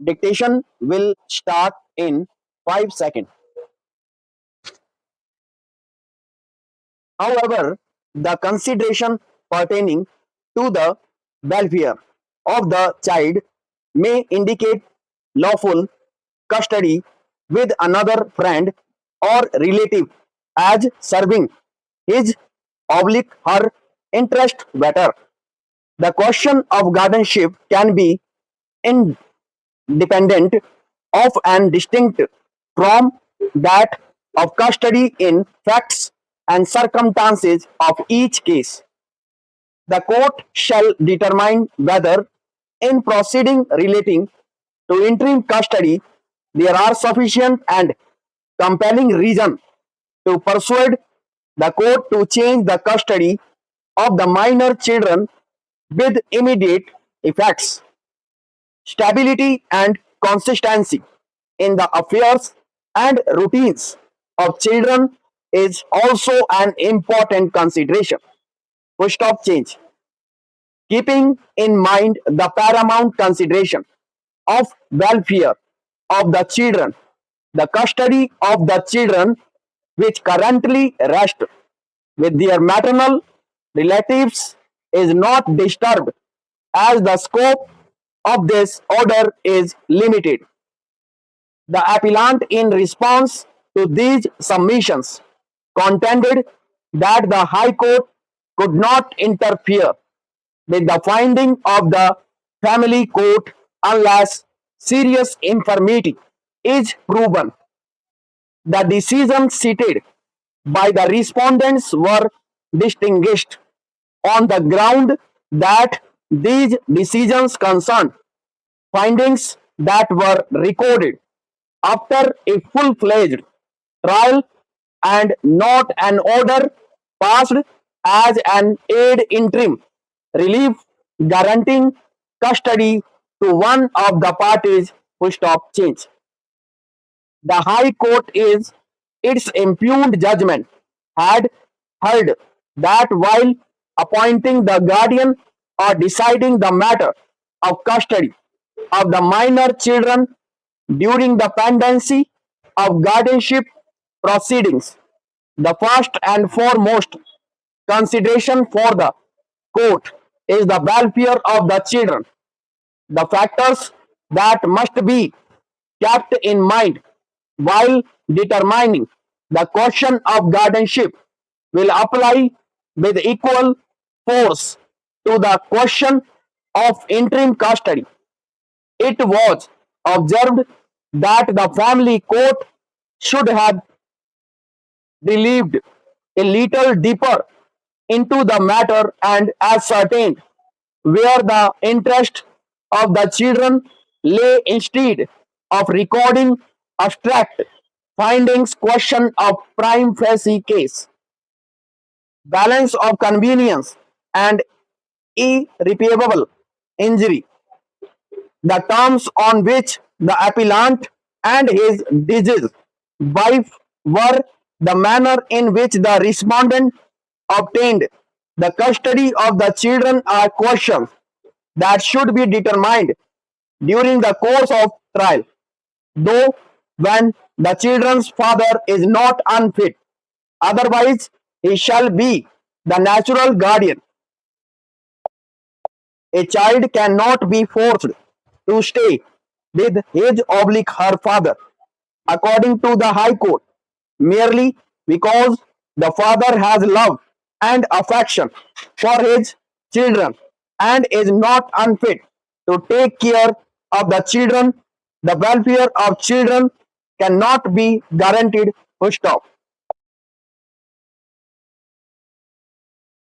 Dictation will start in 5 seconds. However, the consideration pertaining to the welfare of the child may indicate lawful custody with another friend or relative as serving his oblique her interest better. The question of guardianship can be independent of and distinct from that of custody in facts and circumstances of each case. The court shall determine whether, in proceeding relating to interim custody, there are sufficient and compelling reason to persuade the court to change the custody of the minor children with immediate effects. Stability and consistency in the affairs and routines of children is also an important consideration. Full stop change. Keeping in mind the paramount consideration of welfare of the children, the custody of the children which currently rest with their maternal relatives is not disturbed as the scope of this order is limited. The appellant, in response to these submissions, contended that the High Court could not interfere with the finding of the family court unless serious infirmity is proven. The decisions cited by the respondents were distinguished on the ground that these decisions concerned findings that were recorded after a full-fledged trial and not an order passed as an aid interim relief guaranteeing custody to one of the parties. Full stop change. The High Court is its impugned judgment had held that while appointing the guardian or deciding the matter of custody of the minor children during the pendency of guardianship proceedings, the first and foremost consideration for the court is the welfare of the children. The factors that must be kept in mind while determining the question of guardianship will apply with equal force to the question of interim custody. It was observed that the family court should have delved a little deeper into the matter and ascertained where the interest of the children lay instead of recording abstract findings. Question of prime facie case, balance of convenience and irreparable injury, the terms on which the appellant and his deceased wife were, the manner in which the respondent obtained the custody of the children are questions that should be determined during the course of trial, though when the children's father is not unfit, otherwise he shall be the natural guardian. A child cannot be forced to stay with his oblique her father, according to the High Court, merely because the father has love and affection for his children and is not unfit to take care of the children. The welfare of children cannot be guaranteed. Full stop.